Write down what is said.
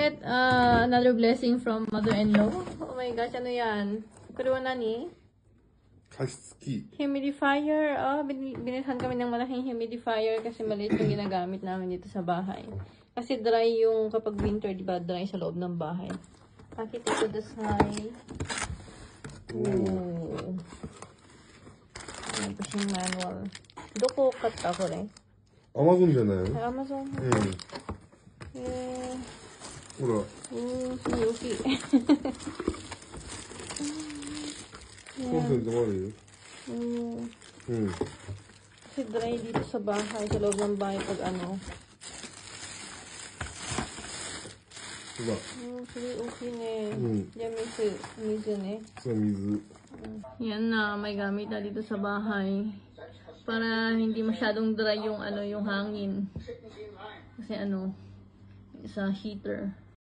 get another blessing from mother-in-law. Oh my gosh, ano yan? Pero nani? 加湿器。 Humidifier. Binilhan kami ng malaking humidifier kasi maliit yung ginagamit namin dito sa bahay. Kasi dry yung kapag winter, di ba? Dry sa loob ng bahay. Bakit ito dasay? Ooh. Ano pa siyang manual? Doko cut ako rin. Amazon じゃないの Amazon. ほら。大きい。コンセントもあるよ。Kasi dry dito sa bahay, sa loob ng bahay pag ano. ほら。それ大きいね。じゃあ水ね。そう、水。Yan na, may gamit na dito sa bahay. Para hindi masyadong dry yung ano, yung hangin. Kasi ano, sa heater.